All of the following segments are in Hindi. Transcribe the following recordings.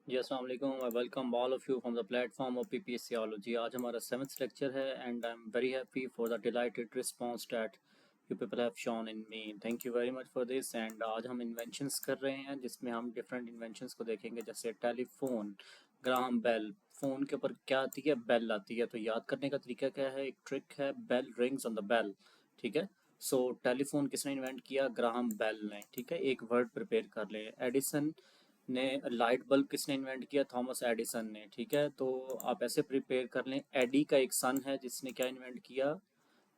जी अस्सलाम वालेकुम। I welcome all of you from the platform of पीपीएससीओलॉजी। आज हमारा 7th लेक्चर है and I am very happy for the delighted response that you people have shown in me. Thank you very much for this. And आज हम इन्वेंशंस कर रहे हैं जिसमें हम डिफरेंट इन्वेंशंस को देखेंगे, जैसे टेलीफोन, ग्राहम बेल। फ़ोन के ऊपर क्या आती है? बेल आती है। तो याद करने का तरीका क्या है? एक ट्रिक है, bell rings on the bell. ठीक है। सो टेलीफोन किसने इन्वेंट किया? ग्राहम बेल ने। ठीक है, एक वर्ड प्रिपेयर कर लें। एडिसन ने लाइट बल्ब किसने इन्वेंट किया? थॉमस एडिसन ने। ठीक है, तो आप ऐसे प्रिपेयर कर लें। एडी का एक सन है जिसने क्या इन्वेंट किया?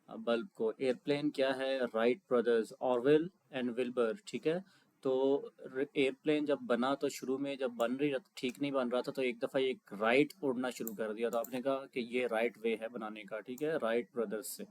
बल्ब को। एयरप्लेन क्या है? Wright brothers, Orwell and Wilbur. ठीक है, तो एयरप्लेन जब बना तो शुरू में जब बन रही ठीक नहीं बन रहा था, तो एक दफ़ा एक राइट उड़ना शुरू कर दिया, तो आपने कहा कि ये राइट वे है बनाने का। ठीक है, राइट ब्रदर्स से।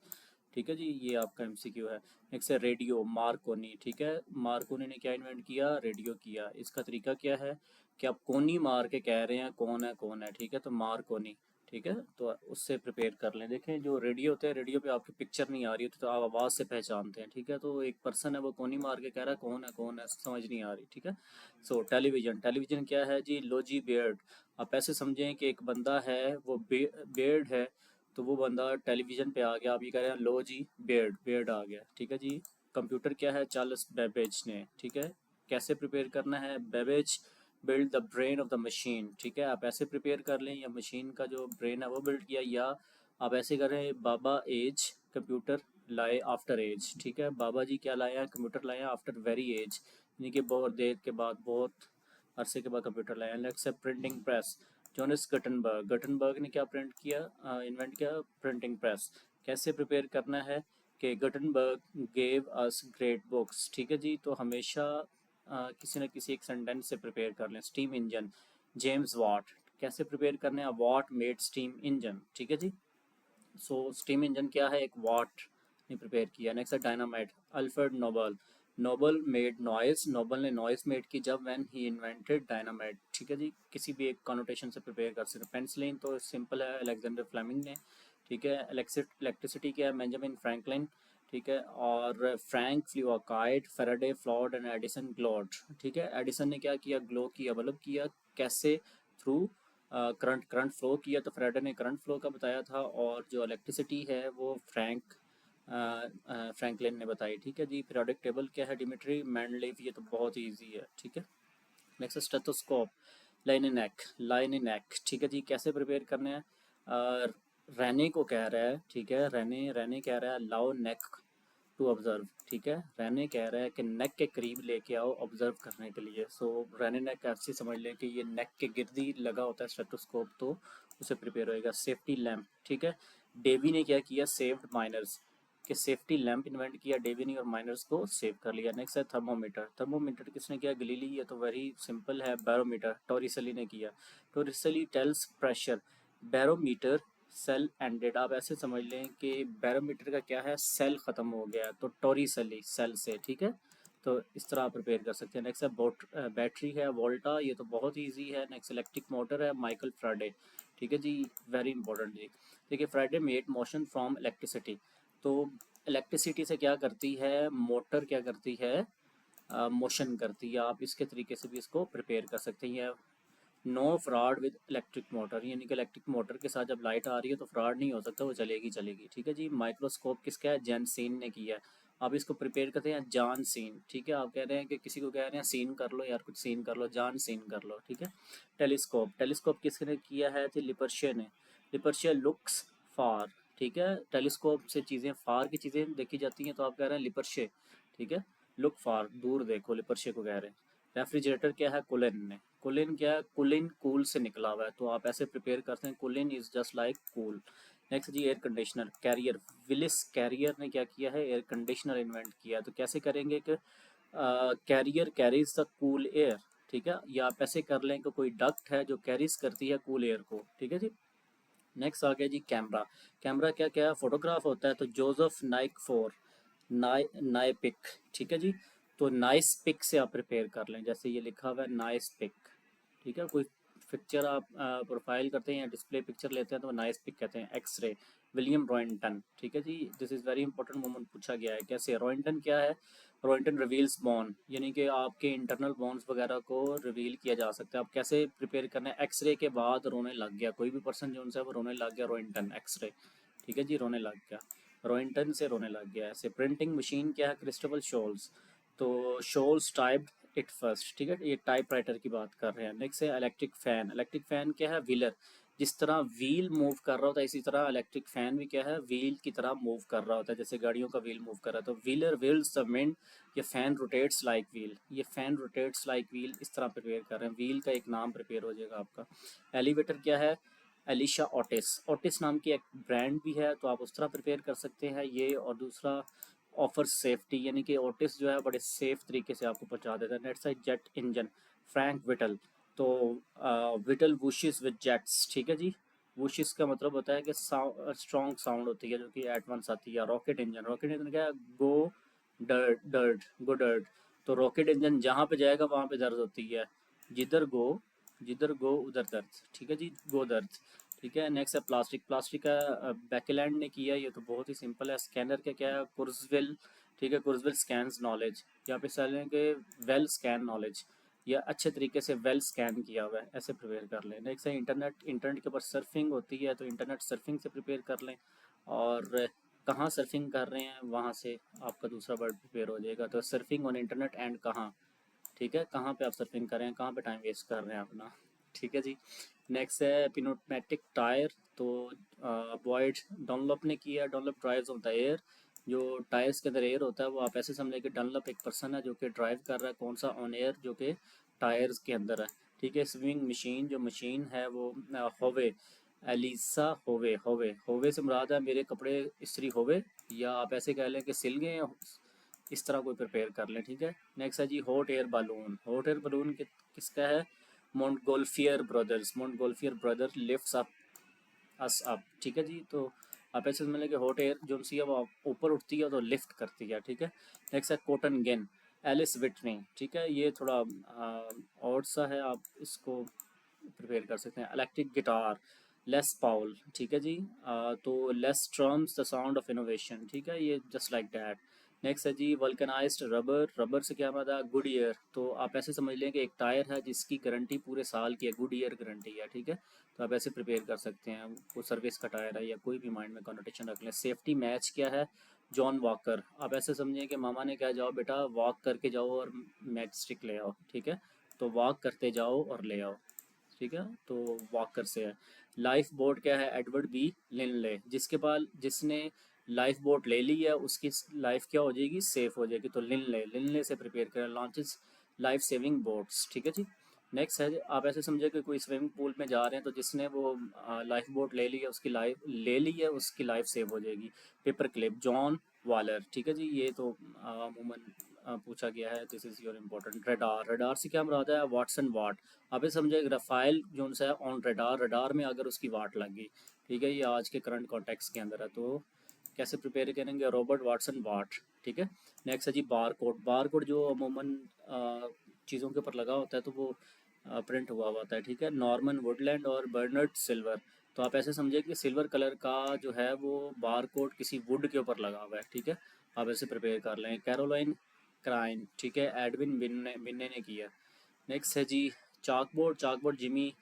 ठीक है जी, ये आपका एमसीक्यू है। नेक्स्ट है रेडियो, मार्कोनी। ठीक है, मार्कोनी ने क्या इन्वेंट किया? रेडियो किया। इसका तरीका क्या है कि आप कोनी मार के कह रहे हैं कौन है। ठीक है, तो मार्कोनी। ठीक है, तो उससे प्रिपेयर कर लें। देखें, जो रेडियो होते हैं, रेडियो पे आपकी पिक्चर नहीं आ रही होती तो आप आवाज़ से पहचानते हैं। ठीक है, तो एक पर्सन है वो कोनी मार के कह रहा है कौन है, समझ नहीं आ रही। ठीक है। सो टेलीविज़न, टेलीविज़न क्या है जी? लोजी बियर्ड। आप ऐसे समझें कि एक बंदा है वो बियर्ड है, तो वो बंदा टेलीविज़न पे आ गया। आप ये कह रहे हैं लो जी बियर्ड, बियर्ड आ गया। ठीक है जी। कंप्यूटर क्या है? चार्ल्स बेबेज ने। ठीक है, कैसे प्रिपेयर करना है? Babbage build the brain of the machine. ठीक है, आप ऐसे प्रिपेयर कर लें, या मशीन का जो ब्रेन है वो बिल्ड किया, या आप ऐसे करें, बाबा एज कंप्यूटर लाए आफ्टर एज। ठीक है, बाबा जी क्या लाए हैं? कंप्यूटर लाए हैं आफ्टर वेरी एज, यानी कि बहुत देर के बाद, बहुत अरसे के बाद कंप्यूटर लाए हैं। नेक्स्ट है printing press. Johannes Gutenberg, Gutenberg ने क्या प्रिंट किया, इन्वेंट किया? Printing press. कैसे प्रिपेयर करना है कि Gutenberg gave us great books. ठीक है जी, तो हमेशा किसी न किसी एक सेंटेंस से प्रिपेयर कर लें। Steam engine, James Watt. कैसे प्रिपेयर करने हैं? Watt made steam engine. ठीक है जी। सो स्टीम इंजन क्या है? एक वाट ने प्रिपेयर किया। नेक्स्ट है dynamite, Alfred Nobel. Nobel made noise, Nobel ने नॉइस मेड की जब व्हेन ही इन्वेंटेड डायनामाइट। ठीक है जी, किसी भी एक कॉनोटेशन से प्रिपेयर कर सकते हैं। पेंसिलिन तो सिंपल है, अलेक्जेंडर फ्लेमिंग ने। ठीक है, इलेक्ट्रिसिटी क्या है? Benjamin Franklin. ठीक है, और Frank flu a kite, Faraday flawed and Edison glowed. ठीक है, एडिसन ने क्या किया? ग्लो किया, बल्ब किया। कैसे? थ्रू करंट फ्लो किया। तो फ्रेडे ने करंट फ्लो का बताया था, और जो इलेक्ट्रिसिटी है वो फ्रैंकलिन ने बताई। ठीक है जी। पीरियोडिक टेबल क्या है? Dmitry Mendeleev. ये तो बहुत ही ईजी है। ठीक है। नेक्स्ट स्टेथोस्कोप, लाइन इन नेक। ठीक है जी, कैसे प्रिपेयर करने हैं? अ, रहने को कह रहा है। ठीक है, रहने रहने कह रहा है लाओ नेक टू ऑब्जर्व। ठीक है, रहने कह रहा है कि नेक के करीब लेके आओ ऑब्जर्व करने के लिए। सो रहने नेक ऐसे समझ लें कि ये नेक के गिर्द ही लगा होता है स्टेथोस्कोप, तो उसे प्रिपेयर होएगा। Safety lamp. ठीक है, डेवी ने क्या किया? सेव्ड माइनर्स, कि सेफ्टी लैंप इन्वेंट किया डेवी ने और माइनर्स को सेव कर लिया। नेक्स्ट है थर्मोमीटर। थर्मोमीटर किसने किया? गलीली। ये तो वेरी सिंपल है। बैरोमीटर टोरिसेली ने किया। Torricelli tells pressure. Barometer sell ended. आप ऐसे समझ लें कि बैरोमीटर का क्या है? सेल ख़त्म हो गया, तो टोरिसेली सेल से। ठीक है, तो इस तरह आप प्रिपेयर कर सकते हैं। नेक्स्ट है बैटरी है, वोल्टा। ये तो बहुत ईजी है। नेक्स्ट इलेक्ट्रिक मोटर है, माइकल फ्राडे। ठीक है जी, वेरी इंपॉर्टेंट जी। देखिए, फ्राडे मेड मोशन फ्रॉम इलेक्ट्रिसिटी। तो इलेक्ट्रिसिटी से क्या करती है? मोटर क्या करती है? मोशन करती है। आप इसके तरीके से भी इसको प्रिपेयर कर सकते हैं। No fraud with electric motor, यानी कि इलेक्ट्रिक मोटर के साथ जब लाइट आ रही है तो फ्रॉड नहीं हो सकता, वो चलेगी चलेगी। ठीक है जी। माइक्रोस्कोप किसका है? जैन सीन ने किया है। आप इसको प्रिपेयर करते हैं जॉन सीन। ठीक है, आप कह रहे हैं कि किसी को कह रहे हैं सीन कर लो यार, कुछ सीन कर लो, जॉन सीन कर लो। ठीक है। टेलीस्कोप, टेलीस्कोप किसने किया है? तो लिपर्शे ने। लिपर्शे लुक्स फार। ठीक है, टेलीस्कोप से चीज़ें, फार की चीज़ें देखी जाती हैं, तो आप कह रहे हैं लिपर्शे। ठीक है, लुक फार, दूर देखो, लिपर्शे को कह रहे हैं। रेफ्रिजरेटर क्या है? कुलिन ने। कुलिन क्या है? कुलिन कूल से निकला हुआ है, तो आप ऐसे प्रिपेयर करते हैं, cooling is just like cool. Next जी, air conditioner, Carrier. Willis Carrier ने क्या किया है? एयर कंडीशनर इन्वेंट किया। तो कैसे करेंगे कि carrier carries the cool air. ठीक है, या आप ऐसे कर लें कि कोई डक्ट है जो कैरीज करती है कूल एयर को। ठीक है जी। नेक्स्ट आ गया जी कैमरा। कैमरा क्या क्या फोटोग्राफ होता है, तो जोसेफ नाइक फोर, नाई पिक। ठीक है जी, तो नाइस पिक से आप प्रिपेयर कर लें, जैसे ये लिखा हुआ है नाइस पिक। ठीक है, कोई पिक्चर आप प्रोफाइल करते हैं या डिस्प्ले पिक्चर लेते हैं तो नाइस पिक कहते हैं। एक्सरे, विलियम रॉयंटन, ठीक है जी, this is very important moment पूछा गया है। कैसे रॉयंटन क्या है? रॉयंटन रिवील्स बॉन, यानी कि आपके इंटरनल बॉन्स वगैरह को रिवील किया जा सकता है। आप कैसे प्रिपेयर करना है? एक्सरे के बाद रोने लग गया, कोई भी पर्सन जो उनसे वो रोने लग गया, रॉयंटन एक्सरे, ठीक है जी, रोने लग गया, रॉयंटन से रोने लग गया। ऐसे प्रिंटिंग मशीन क्या है? क्रिस्टोफर शोल्स, तो शोल्स टाइप्ड इट फर्स्ट, ठीक है, ये टाइप राइटर की बात कर रहे हैं। नेक्स्ट है इलेक्ट्रिक फैन, इलेक्ट्रिक फैन क्या है? व्हीलर, जिस तरह व्हील मूव कर रहा होता है इसी तरह इलेक्ट्रिक फैन भी क्या है? व्हील की तरह मूव कर रहा होता है, जैसे गाड़ियों का व्हील मूव कर रहा है। तो व्हीलर व्हील्स द विंड, ये फैन रोटेट्स लाइक व्हील, ये फैन रोटेट्स लाइक व्हील, इस तरह प्रिपेयर कर रहे हैं। व्हील का एक नाम प्रिपेयर हो जाएगा आपका। एलिवेटर क्या है? एलिशा ओटिस, ओटिस नाम की एक ब्रांड भी है, तो आप उस तरह प्रिपेयर कर सकते हैं ये। और दूसरा ऑफर सेफ्टी, यानी कि ओटिस जो है बड़े सेफ तरीके से आपको पहुंचा देता है। नेक्स्ट है जेट इंजन, फ्रैंक विटल, तो विटल वुशिस विद जेट्स, ठीक है जी। वुशिस का मतलब होता है कि स्ट्रॉन्ग साउंड होती है जो कि एट वंस आती है। रॉकेट इंजन, रॉकेट इंजन क्या है? गो डर्ट डर्ट, गो डर्ट, तो रॉकेट इंजन जहाँ पे जाएगा वहाँ पे दर्द होती है। जिधर गो, जिधर गो उधर दर्द, ठीक है जी, गो दर्द, ठीक है। नेक्स्ट है प्लास्टिक, प्लास्टिक का बैकेलैंड ने किया, ये तो बहुत ही सिंपल है। स्कैनर का क्या है? कुर्जविल, ठीक है, कुर्जविल स्कैन्स नॉलेज, यहाँ पे सर के वेल स्कैन नॉलेज, या अच्छे तरीके से वेल स्कैन किया हुआ है, ऐसे प्रिपेयर कर लें। नेक्स्ट है इंटरनेट, इंटरनेट के ऊपर सर्फिंग होती है, तो इंटरनेट सर्फिंग से प्रिपेयर कर लें। और कहाँ सर्फिंग कर रहे हैं वहाँ से आपका दूसरा वर्ड प्रिपेयर हो जाएगा। तो सर्फिंग ऑन इंटरनेट एंड कहाँ, ठीक है, कहाँ पे आप सर्फिंग कर रहे हैं, कहाँ पे टाइम वेस्ट कर रहे हैं अपना, ठीक है जी। नेक्स्ट है पिनोमेटिक टायर, तो बॉयड डनलॉप ने किया, Dunlop drives of the air, जो टायर्स के अंदर एयर होता है वो आप ऐसे समझें कि डनलॉप एक पर्सन है जो कि ड्राइव कर रहा है, कौन सा? ऑन एयर, जो कि टायर्स के अंदर है, ठीक है। स्विंग मशीन, जो मशीन है वो होवे, एलिसा होवे, होवे, होवे से मुराद है मेरे कपड़े इस्त्री होवे, या आप ऐसे कह लें कि सिल गए, इस तरह कोई प्रिपेयर कर लें, ठीक है। नेक्स्ट है जी hot air balloon, hot air balloon किसका है? Montgolfier brothers, Montgolfier brother lifts up us up, ठीक है जी। तो आप ऐसे समझ लें कि हॉट एयर जो सी है वो ऊपर उठती है तो लिफ्ट करती है, ठीक है। नेक्स्ट है कॉटन गेन, एलिस विटनी, ठीक है, ये थोड़ा और सा है, आप इसको प्रिपेयर कर सकते हैं। इलेक्ट्रिक गिटार, लेस पाउल, ठीक है जी। तो less terms the sound of innovation, ठीक है, ये जस्ट लाइक दैट। नेक्स्ट है जी वल्कनाइज्ड रबर, रबर से क्या मतलब? गुड ईयर, तो आप ऐसे समझ लें कि एक टायर है जिसकी गारंटी पूरे साल की है, गुड ईयर गारंटी है, ठीक है। तो आप ऐसे प्रिपेयर कर सकते हैं, वो सर्विस का टायर है, या कोई भी माइंड में कॉन्नोटेशन रख लें। सेफ्टी मैच क्या है? जॉन वॉकर, आप ऐसे समझिए कि मामा ने कहा जाओ बेटा वॉक करके जाओ और मैच स्टिक ले आओ, ठीक है, तो वॉक करते जाओ और ले आओ, ठीक है, तो वॉकर से है। लाइफ बोट क्या है? एडवर्ड बी लिनले, जिसके पास जिसने लाइफ बोट ले ली है उसकी लाइफ क्या हो जाएगी? सेफ हो जाएगी, तो लिनले, लिनले से प्रिपेयर करें। लॉन्चेस लाइफ सेविंग बोट्स, ठीक है जी। नेक्स्ट है आप ऐसे समझे कि कोई स्विमिंग पूल में जा रहे हैं तो जिसने वो लाइफ बोट ले ली है उसकी लाइफ ले ली है उसकी लाइफ सेव हो जाएगी। पेपर क्लिप, जॉन वालर, ठीक है जी, ये तो अमूमन पूछा गया है। This is your important. Radar, radar से क्या मुराद है? वाटसन वाट, आप ये समझे रफ़ाइल जो है ऑन रडार, रडार में अगर उसकी वाट लग गई, ठीक है, ये आज के करंट कॉन्टेक्स्ट के अंदर है, तो कैसे प्रिपेयर करेंगे? रॉबर्ट वाटसन वाट, ठीक है। नेक्स्ट है जी बार कोड, बार कोड जो अमूमन चीज़ों के ऊपर लगा होता है तो वो प्रिंट हुआ होता है, ठीक है। नॉर्मन वुडलैंड और बर्नर्ड सिल्वर, तो आप ऐसे समझे कि सिल्वर कलर का जो है वो बार कोड किसी वुड के ऊपर लगा हुआ है, ठीक है, आप ऐसे प्रिपेयर कर लें। कैरोलाइन क्राइन, ठीक है, एडविन बिन्ने ने किया। नेक्स्ट है जी चाकबोर्ड, चाकबोर्ड जिमी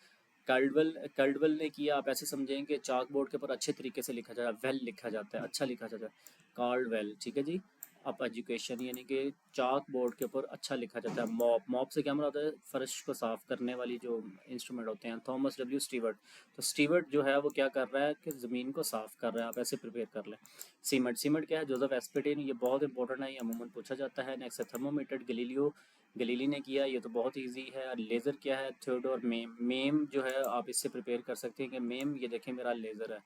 कल्डवेल ने किया। आप ऐसे समझेंगे चाकबोर्ड के ऊपर अच्छे तरीके से लिखा जाता है, वेल लिखा जाता है, अच्छा लिखा जाता है, कार्डवेल, ठीक है जी। अप एजुकेशन, यानी कि चाक बोर्ड के ऊपर अच्छा लिखा जाता है। मॉप, मॉप से क्या मतलब होता है? फर्श को साफ करने वाली जो इंस्ट्रूमेंट होते हैं। थॉमस डब्ल्यू स्टीवर्ट, तो स्टीवर्ट जो है वो क्या कर रहा है कि ज़मीन को साफ कर रहा है, आप ऐसे प्रिपेयर कर लें। सीमेंट, सीमेंट क्या है? जोसेफ एस्पेटिन, ये बहुत इंपॉर्टेंट है, ये अमूमन पूछा जाता है। नेक्स्ट है थर्मोमीटर, गलीलियो गलीली ने किया, ये तो बहुत ईजी है। लेज़र क्या है? थियोडोर मेम, मेम जो है आप इससे प्रिपेयर कर सकते हैं कि मेम ये देखें मेरा लेज़र है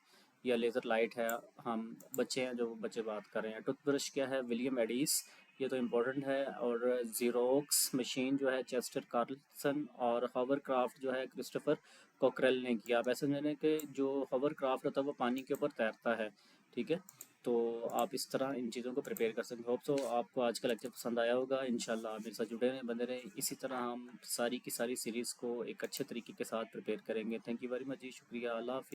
या लेज़र लाइट है, हम बच्चे हैं जो बच्चे बात कर रहे हैं। टूथब्रश क्या है? विलियम एडिस, ये तो इम्पोर्टेंट है। और जीरोक्स मशीन जो है चेस्टर कार्लसन, और हॉवरक्राफ्ट जो है क्रिस्टोफर कोकरेल ने किया। आप ऐसे जाने कि जो हॉवरक्राफ्ट होता है वो पानी के ऊपर तैरता है, ठीक है। तो आप इस तरह इन चीज़ों को प्रिपेयर कर सकते हैं। होप सो आपको आज का लेक्चर पसंद आया होगा। इंशाल्लाह आप मेरे साथ जुड़े रहें, बने रहें। इसी तरह हम सारी की सारी सीरीज़ को एक अच्छे तरीके के साथ प्रिपेयर करेंगे। थैंक यू वेरी मच जी, शुक्रिया, अल्लाह हाफ़िज़।